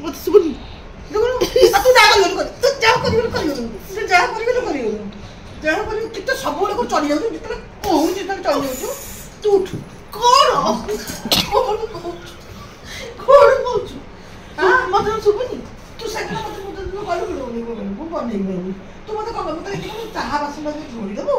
मत सुन तू जा कर तू जा कर ଯାହା କରି କେତେ ସବୁବେଳେ କୋଉ ଚଳି ଯାଉଛୁ ଯେତେବେଳେ କହୁଛୁ ଯେତେବେଳେ ଚଳି ଯାଉଛୁ ତୁ ଉଠ କଣ କହୁଛୁ ମତେ ଶୁଭୁନି ତୁ ସେଦିନ ମତେ କହିଲୁ ମୁଁ ବନେଇବି ତୁ ମତେ କଣ ମତେ ଚାହା ବାସନ ଧୋଇଦେବୁ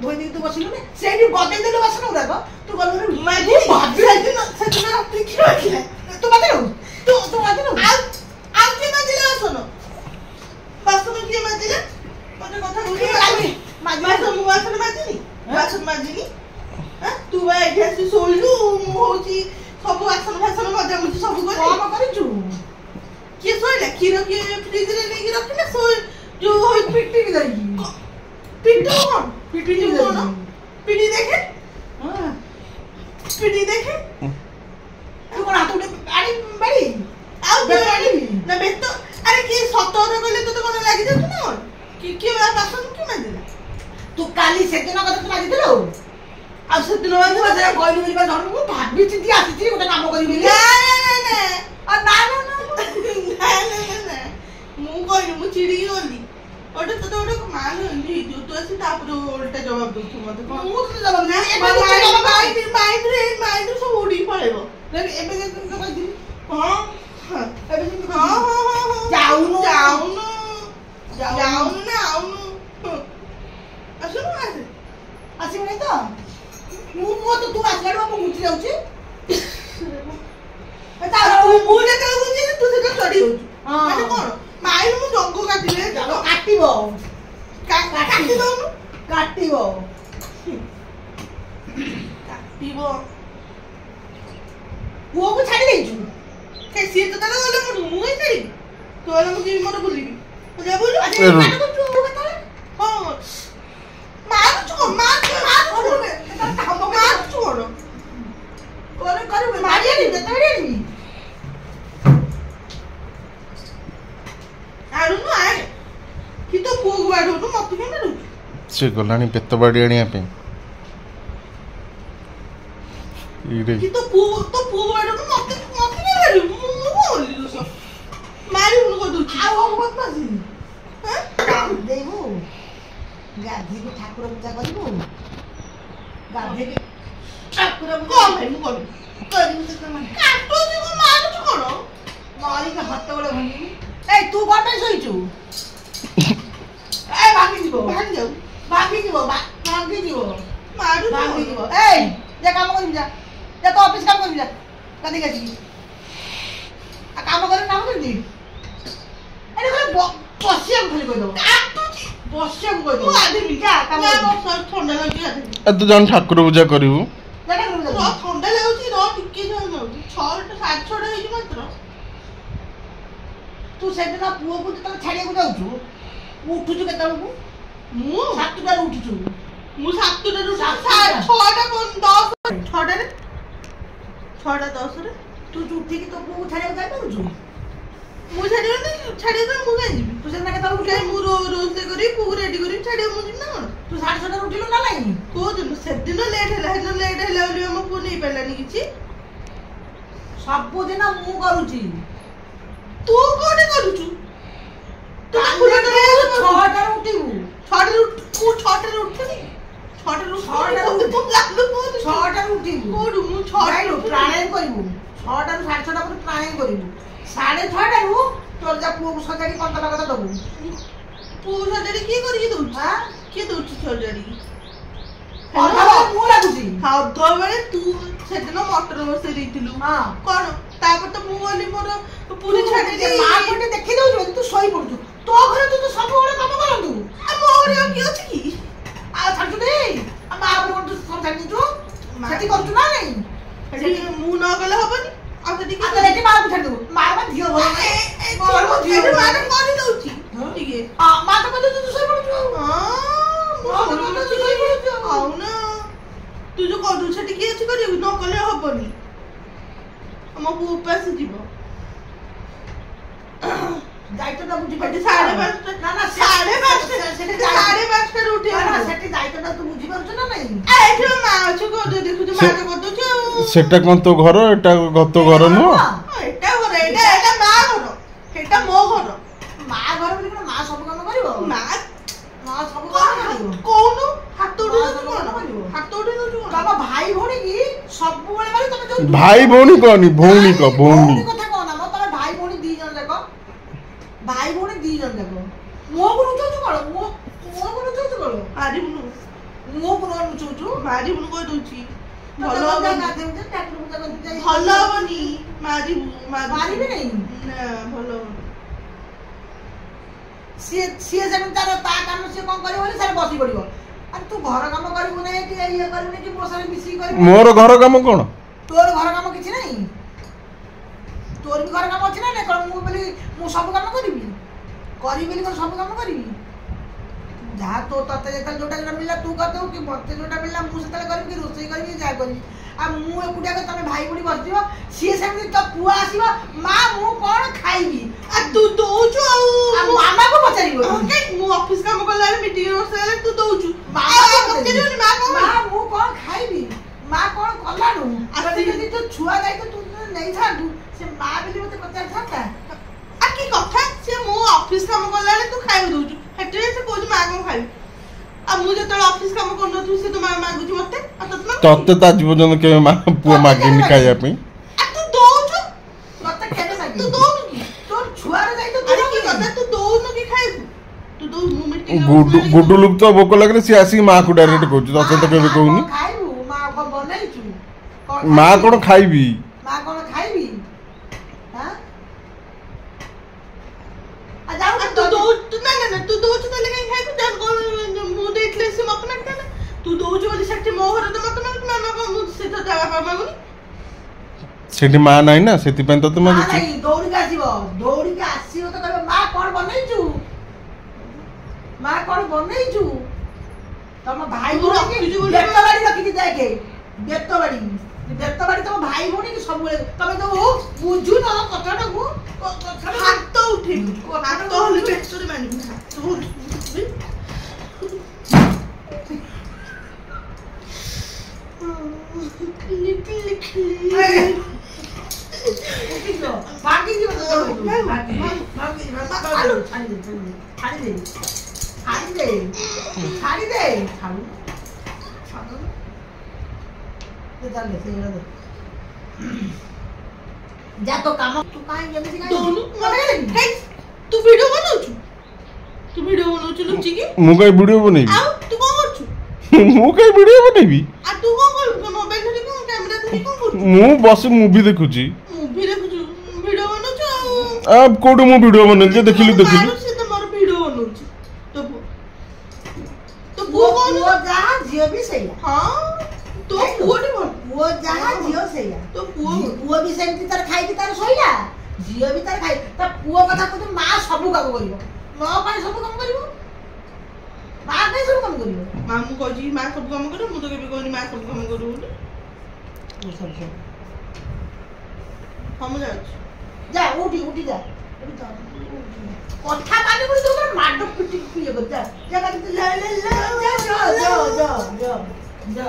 ଧୋଇ ଦେଇକି ତୁ ବସିଲୁ ନା ସେଇଠି ବଦେଇଦେଲୁ ବାସନ ଗୁଡାକ ତୁ ଗଲୁ ସେଦିନ ରାତି କ୍ଷୀର ତୁ ବାଦେଲୁ ତୁ ବାଦେଲୁ ଆଉ କିଏ ମାଜିଲେ ବାସନ କିଏ ମାଜିଲେ मत कथा बोली बासन माजिनी तू बा एठी सोइलु मु होची सब बासन भासन मजा मुझे सब काम करिछु के सोइला खीर के फ्रिज रे लेके रखले सो जो होई पिटी जाई पिटी कोन पिटी देखे हां पिटी देखे तू कोन हाथ उठे आड़ी बड़ी आउ बड़ी ना बेतो अरे के सतोर गले तो कोन लागि जात ना कि बासन कि माजिला तू काली सेदिन कथा तू माजिदिलो आ सेदिन माजिला कहली बोली बा धर मु भाबी चिंती आसी गोटे काम करिबी ना मु कहली मु चिड़ी गली ओटे तो ओटे मान नहीं तू तो आसी तापर उल्टा जवाब दउ मते मु तो जवाब ना माइंड सब उड़ी पळेबो एबे जे तू कहली हां एबे जे तू हां जाउनु ना असुनु आसी तो मु तो तू आसला मु मुची जाउची ता मु जे कल गुची तू से चढ़ी हो माने कोन माइल मु जंगो काटिले काटिबो काटिबो वो को छाड़ी देजु के सी तो तले गले मु ही छाड़ी तो मु जी मोर बुलिबी जा बोलू अच्छा माने को तू बता हां मार चुको करे मारिया नहीं बेटा नहीं आडू न आए कि तो पुग बाडू न मत के मारू से गलानी पेट बाडी आनिया पे इरे कि तो पुग बाडू न मत के मारू मु बोली दो मारी उन को दूची आ वो मत मासी हां देबो गाधी को ठाकुर पूजा करिबो गाधी के ठाकुर पूजा भाई मु बोली करिबो तो काटो जी को मारू छु कोन मारी के हाथ बडे भनी ए तू कोन पे सोइछु ए भागी जीवो मारू भागी जीवो ए जे काम करिम जा तो ऑफिस काम करिम जा कदी गजी आ काम कर दी अरे बसिया खाली कह दो बसिया कह दो आधे बिका काम ठंडा लगी आधे तू जान ठाकुर पूजा करिवु ठंडा लगुची रो टिके जान 6:30 हे मात्र तू सेदिन पुओ को त छाडिया को जाउछु उठुछु केता को मु 7टा उठुछु मु 7टा ରୁ 6ଟା 10 6ଟା रे 6ଟା 10 रे तू उठी की तो पुओ को छाडिया को जाय पारुछु मु छाडियो नहीं छाडियो तो मु गई तू से ना केता उठे मु रोज करी पुओ रेडी करी छाडियो मु जिना तू 6:30 उठिलो ना नहीं को दिन सेदिन लेट हैला बोली हम पुओ नहीं पालानी किछि सब दिन मु करूची तू कोने करूछु तू फुला रे 6टा उठिबू 6टा उठनी 6टा उठिबू कोडु मु 6टा प्राणायाम करिबू 6टा ରୁ 6:30 पर प्राणायाम करिबू 6:30 ରୁ तोर जा पुओ को सजाडी कंतला कथा दबू पुओ सजाडी की करी दउ हां के दउची सजाडी अरे मु लागुची हां दो बेले तू सेदिन मटर बसे देथिलु हां कोन तापर तो मु वाली मोर पूरी छाडी दे मां कोटे देखि दउ तू सोई पडछु तो घरे तू तो सब बड़े काम करंतु आ मोर की अछि की आ छाडु दे आ मां पर तू सब छाडी छु सेठी करछु ना नहीं सेठी मु न गले होबनी आ सेठी की आ मां को छाडु मां बा धियो बोल मोर धियो मां करि दउची ठीक है आ मां तो कहले तू सोई पडछु हां मोर तो सोई पडछु आउ ना तू जो कहू सेठी की अछि करियो न गले होबनी हम उपास जीव दायित्वटा बुझी पाटी 5:30 ना ना 5:30 सेठी 5:30 उठी ना सेठी दायित्वटा तू बुझी पारछ ना नहीं आ एठी मां छु को देखु तू मां को दछु सेटा कोन तो घर एटा गतो घर न एटा घर एटा मां घर ସେଟା ମୋ ଘର। ମା ଘର ବୋଲି କଣ ମା ସବୁ କାମ କରିବ? ମା ମା ସବୁ କାମ କରିବ। କହୁନୁ ହାତ ଉଠେଇ ମା ଦଉଛୁ ସବୁ କଣ? କାମ କରିବ। ହାତ ଉଠେଇ ଦଉଛୁ କଣ? ତମ ଭାଇ ଭଉଣୀ କି ସବୁବେଳେ ମାନେ ତମେ ଯୋଉ ଭାଇ ଭଉଣୀ କହନି, ଭଉଣୀ କହ, ଭଉଣୀ। କଥା କହନା ମ, ତମେ ଭାଇ ଭଉଣୀ ଦି ଜଣ ଯାକ, ଭାଇ ଭଉଣୀ ଦି ଜଣ ଯାକ ମୁହଁକୁ ଲୁଚଉଛୁ କଣ? ମୁହଁକୁ ଲୁଚଉଛୁ କଣ? ମାରିବୁନୁ ମୁହଁକୁ ନ ଲୁଚଉଛୁ। ମାରିବୁନୁ କହି ଦଉଛି। ଭଲ ଭଲ ହବନି। ଭଲ ହବନି। ମାରିବୁ ମାରିବି ନାହିଁ। ନା ଭଲ ହବନି। ସିଏ ସେମିତି ତାର ତା କାମ ସିଏ କଣ କରିବ ବୋଲି ସେଟା ବସି ପଡିବ। ଆରେ ତୁ ଘର କାମ କରିବୁ ନାହିଁ କି ଇଏ କରିବୁନି କି ମୋ ସାଙ୍ଗେ ମିଶିକି କରିବୁ? ମୋର ଘର କାମ କଣ? ତୋର ଘର କାମ କିଛି ନାହିଁ? ତୋର ବି ଘର କାମ ଅଛି ନା ନାଇଁ? କଣ ମୁଁ ବୋଲି ମୁଁ ସବୁ କାମ କରିବି ବୋଲି କଣ ସବୁ କାମ କରିବି? ଯାହା ତତେ ଯେତେବେଳେ ଯୋଉଟା ମିଳିଲା ତୁ କରିଦେବୁ, କି ମତେ ଯୋଉଟା ମିଳିଲା ମୁଁ ସେତେବେଳେ କରିବି, କି ରୋଷେଇ କରିବି, ଯାହା କରିବି। ଆଉ ମୁଁ ଏକୁଟିଆ ତମେ ଭାଇ ଭଉଣୀ ବସିଥିବ, ସିଏ ସେମିତି ତୋ ପୁଅ ଆସିବ, ମା ମୁଁ କଣ ଖାଇବି? ତୁ ଦଉଛୁ ଆଉ ମାମାକୁ ପଚାରିବ। ମୁଁ ଅଫିସ କାମ କଲା ବେଳେ ମିଟିଂ ବସିଲା ତୁ ଦଉଛୁ। ପଚାରିବନି ମା ମୁଁ କଣ ଖାଇବି, ମା କଣ କଲାଣୁ? ଯଦି ତୋ ଛୁଆ ଦାୟିତ୍ୱ ତୁ ନେଇଥାନ୍ତୁ, ସେ ମା ବୋଲି ମତେ ପଚାରିଥାନ୍ତା। କି କଥା? ସେ ମୁଁ ଅଫିସ କାମ କଲା ବେଳେ ତୁ ଖାଇବାକୁ ଦଉଛୁ, ସେଠାରେ ସେ କହୁଛି ମା କଣ ଖାଇବି। ଆଉ ମୁଁ ଯେତେବେଳେ ଅଫିସ କାମ କରୁନଥିବି ସେ ତ ମା ମାଗୁଛି ମତେ। ତତେ ତ ଆଜି ପର୍ଯ୍ୟନ୍ତ କେବେ ପୁଅ ମାଗିନି ଖାଇବା ପାଇଁ। ତୁ ଦଉଛୁ ମତେ କେବେ ମାଗିନି? ତୁ ଦଉନୁ କି? ତୋର ଛୁଆର ଦାୟିତ୍ୱ କି କଥା? ତୁ ଦଉନୁ କି ଖାଇବୁ? ତୁ ଦଉ ମୁଁ ମିଟିଂ ଗୁଡୁ ଲୁକ ତ ଭୋକ ଲାଗିଲେ ସିଏ ଆସିକି ମାକୁ ଡାଇରେକ୍ଟ କହୁଛି, ତତେ ତ କେବେ କହୁନି। ଖାଇବୁ ମା କଣ ବନେଇଛୁ? ମା କଣ ଖାଇବି? ମା କଣ ଖାଇବି? ତୁ ଦଉଛୁ ନା ତୁ ଦଉଛୁ ତାହେଲେ କାହିଁ ଖାଇବୁ? ମୁଁ ଦେଇଥିଲେ ସେ ମତେ ମାଗିଥାନ୍ତା। ତୁ ଦଉଛୁ ବୋଲି ସେଠି ମୋ ଘରେ ତ ମତେ ମାଗୁଛି, ମାମା କଣ ମୁଁ ସେ ତ ତା ବାପା ମାଗୁନି। ସେଠି ମା ନାହିଁ ନା, ସେଥିପାଇଁ ତତେ ମାଗୁଛି। ଦୌଡ଼ିକି ଆସିବ ତ କହିବ ମା କଣ ବନେଇଛୁ? ମା କଣ ବନେଇଛୁ? ତମ ଭାଇ ଭଉଣୀ ବେତବାଡ଼ି ରଖିଛି, ଦେଖେ ବେତବାଡ଼ି ତମ ଭାଇ ଭଉଣୀ କି ସବୁବେଳେ ତମେ ଯୋଉ ବୁଝୁନ କଥାଟାକୁ। ହାତ ଉଠେଇବୁ, ହାତ ହେଲେ ବେତରେ ମାନିବୁ। ହାତ ଉଠେଇବୁ। যা তো কাম তু কাই এমনি কাই দোনু মানে হেই তু ভিডিও বনাউଛୁ? তু ভিডিও বনাউଛୁ লুচি কি? ମୁଁ କାଇଁ ଭିଡିଓ ବନେଇବି? ଆଉ ତୁ କଣ କରୁଛୁ? ମୁଁ କାଇଁ ଭିଡିଓ ବନେଇବି? ଆଉ ତୁ କଣ କରୁଛୁ? ମୋବାଇଲ ଧରି କଣ କ୍ୟାମେରା ଧରି କଣ କରୁଛୁ? ମୁଁ ବସି ମୁଭି ଦେଖୁଛି। ମୁଭି ଦେଖୁଛୁ? ଭିଡିଓ ବନାଉଛୁ? କୋଉଠି ମୁଁ ଭିଡିଓ ବନେଇଲି? ଦେଖିଲୁ ସେ ତ ମୋର ଭିଡିଓ ବନାଉଛି। ତୋ ପୁଅ କଣ? ପୁଅ ଯାହା ଝିଅ ବି ସେଇଆ। ହଁ ତୋ ପୁଅଟି ଭଲ। ପୁଅ ଯାହା ଝିଅ ସେଇଆ। ତୋ ପୁଅ ବି ସେମିତି ତାର ଖାଇକି ତାର ଶୋଇଲା, ଝିଅ ବି ତାର ଖାଇ। ତା ପୁଅ କଥା କହୁଛୁ ମା ସବୁ କାମ କରିବ। ମା ପାଇଁ ସବୁ କାମ କରିବ, ମା ପାଇଁ ସବୁ କାମ କରିବ। ମା ମୁଁ କହିଛି ମା ସବୁ କାମ କରିବ? ମୁଁ ତ କେବେ କହିନି ମା ସବୁ କାମ କରିବ ବୋଲି। ହଁ ମୁଁ ଯାଉଛି। ଯା ଉଠି ଯା କଥା ମାନିବୁନି ତୁ ମାଡ ପିଟି ଇଏ କରି ଯା ଯା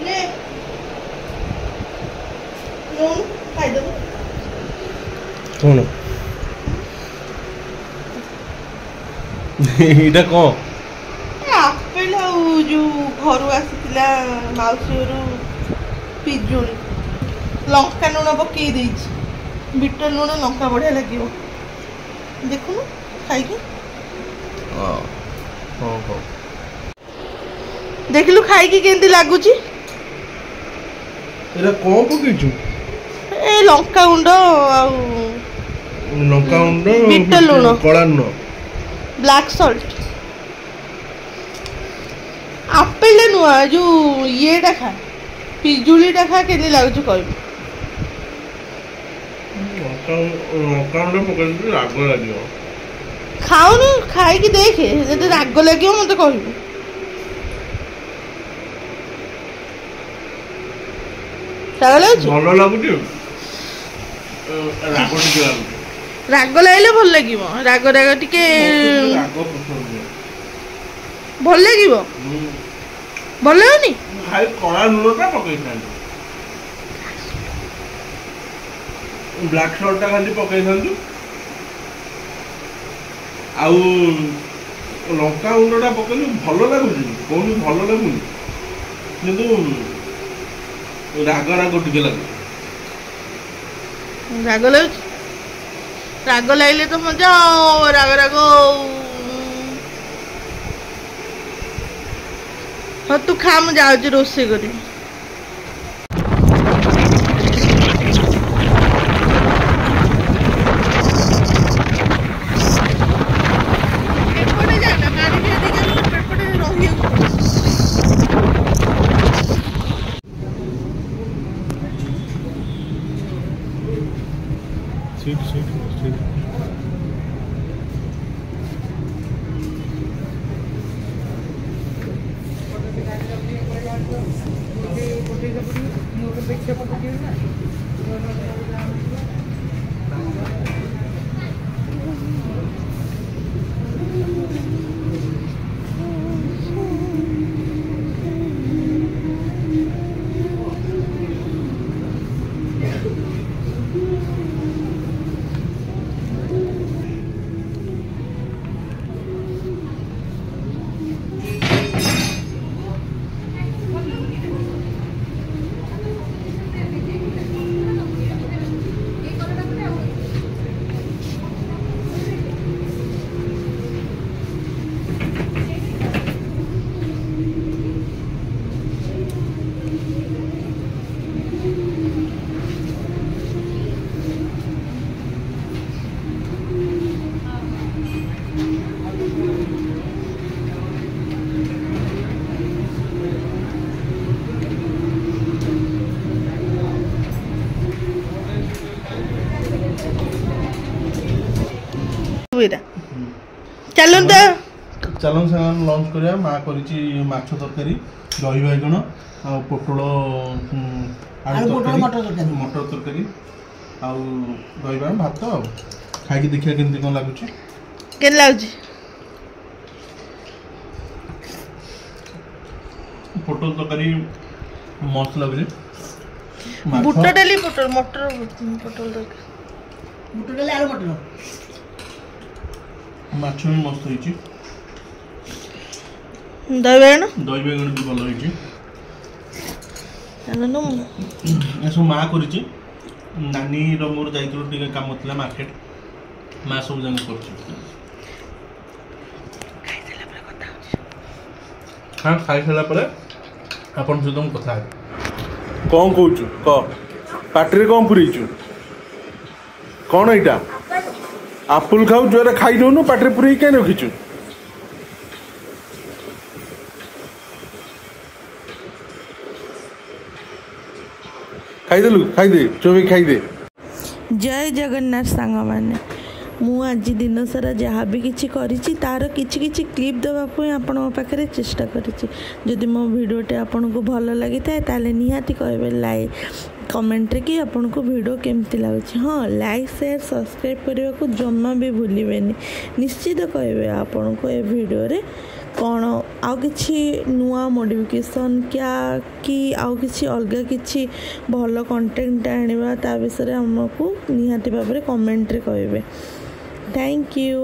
নে ନଉନୁ ଖାଇଦେବୁ। କଣ ଏଇଟା କଣ? ଆପେଲ ଆଉ ଯୋଉ ଘରୁ ଆସିଥିଲା ମାଉସୀ ଘରୁ ପିଜୁଳି ଲଙ୍କା ଲୁଣ ପକେଇ ଦେଇଛି। ବିଟ ଲୁଣ ଲଙ୍କା ବଢିଆ ଲାଗିବ। ଦେଖୁନୁ ଖାଇକି ଦେଖିଲୁ ଖାଇକି କେମିତି ଲାଗୁଛି। ଏଇଟା କଣ ପକେଇଛୁ? ଏ ଲଙ୍କା ଗୁଣ୍ଡ ଆଉ ଲଙ୍କା ଗୁଣ୍ଡ ବିଟ ଲୁଣ କଳା ଲୁଣ ବ୍ଲାକ୍ ସଲ୍ଟ। ଆପେଲ ନୁହଁ ଯୋଉ ଇଏଟା ଖା ପିଜୁଳିଟା ଖା କେମିତି ଲାଗୁଛି କହିବୁ। ଲଙ୍କା ଗୁଣ୍ଡ ପକେଇକି ରାଗ ଲାଗିବ। ଖାଉନୁ ଖାଇକି ଦେଖେ ଯଦି ରାଗ ଲାଗିବ ମତେ କହିବୁ। ରାଗ ଲାଗୁଛି? ଭଲ ଲାଗୁଛି। ରାଗ ଟିକେ ଲାଗୁଛି। ରାଗ ଲାଗିଲେ ଭଲ ଲାଗିବ। ରାଗ ରାଗ ଟିକେ ରାଗ ପସନ୍ଦ ଭଲ ଲାଗିବ। ଭଲ ଲାଗୁନି? ଖାଇ କଳା ଲୁଣଟା ପକେଇଥାନ୍ତି। ବ୍ଲାକ୍ ସଲ୍ଟଟା ଖାଲି ପକେଇଥାନ୍ତୁ। ଆଉ ଲଙ୍କା ଗୁଣ୍ଡଟା ପକେଇଲେ ଭଲ ଲାଗୁଛି। କୌଣସି ଭଲ ଲାଗୁନି କିନ୍ତୁ ରାଗ ରାଗ ଟିକେ ଲାଗୁଛି। ରାଗ ଲାଗୁଛି? ରାଗ ଲାଗିଲେ ତ ମଜା ଆଉ ରାଗ ରାଗ। ହଁ ତୁ ଖା ମୁଁ ଯାଉଛି ରୋଷେଇ କରିବି। ଏପଟେ ଯାନା ପାଣି ଟିକେ ଦେଇକି ଏପଟେ ରହିବାକୁ ଚାଲନ୍ତୁ ଚାଲନ୍ତୁ ସାଙ୍ଗମାନେ ଲଞ୍ଚ କରିବା। ମା କରିଛି ମାଛ ତରକାରୀ, ଦହି ବାଇଗଣ ଆଉ ପୋଟଳ ଆଳୁ ତରକାରୀ, ମଟର ତରକାରୀ ଆଉ ଦହି ବାଇଗଣ ଭାତ। ଆଉ ଖାଇକି ଦେଖିବା କେମିତି କ'ଣ ଲାଗୁଛି। କେମିତି ଲାଗୁଛି? ପୋଟଳ ତରକାରୀ ମସ୍ତ ଲାଗୁଛି। ବୁଟ ଡାଲି ପୋଟଳ ମଟର ପୋଟଳ ତରକାରୀ ବୁଟ ଡାଲି ଆଳୁ ମଟର ମାଛ ବି ମସ୍ତ ହେଇଛି। ଦହି ବାଇଗଣ ବି ଭଲ ହେଇଛି। ଏସବୁ ମା କରିଛି। ନାନୀର ମୋର ଯାଇଥିଲୁ ଟିକେ କାମ ଥିଲା ମାର୍କେଟ। ମା ସବୁ ଯାକ କରୁଛି। ହଁ ଖାଇସାରିଲା ପରେ ଆପଣଙ୍କ ସହିତ ମୁଁ କଥା ହେବି। କ'ଣ କହୁଛୁ କହ? ପାଟିରେ କ'ଣ ପୁରେଇଛୁ? କ'ଣ ଏଇଟା? ଆପଲ ଖାଉଛୁ? ଏରା ଖାଇଦଉନୁ। ପାଟିରେ ପୁରେଇକି କାହିଁ ରଖିଛୁ? ଖାଇଦେଲୁ? ଖାଇଦେ, ଚୋବେଇ ଖାଇଦେ। ଜୟ ଜଗନ୍ନାଥ ସାଙ୍ଗମାନେ। ମୁଁ ଆଜି ଦିନ ସାରା ଯାହା ବି କିଛି କରିଛି ତାର କିଛି କିଛି କ୍ଲିପ୍ ଦେବା ପାଇଁ ଆପଣଙ୍କ ପାଖରେ ଚେଷ୍ଟା କରିଛି। ଯଦି ମୋ ଭିଡ଼ିଓଟି ଆପଣଙ୍କୁ ଭଲ ଲାଗିଥାଏ ତାହେଲେ ନିହାତି କହିବେ ଲାଇକ୍ କମେଣ୍ଟରେ କି ଆପଣଙ୍କୁ ଭିଡ଼ିଓ କେମିତି ଲାଗୁଛି। ହଁ, ଲାଇକ୍ ସେୟାର ସବସ୍କ୍ରାଇବ୍ କରିବାକୁ ଜମା ବି ଭୁଲିବେନି। ନିଶ୍ଚିତ କହିବେ ଆପଣଙ୍କୁ ଏ ଭିଡ଼ିଓରେ कौन आउ किछि नुआ मॉडिफिकेशन क्या कि आउ किछि अलगा किछि भल कंटेंट आनिबा ता विषय हमको निहाती भाव में कमेंट रे कहबे। Thank you.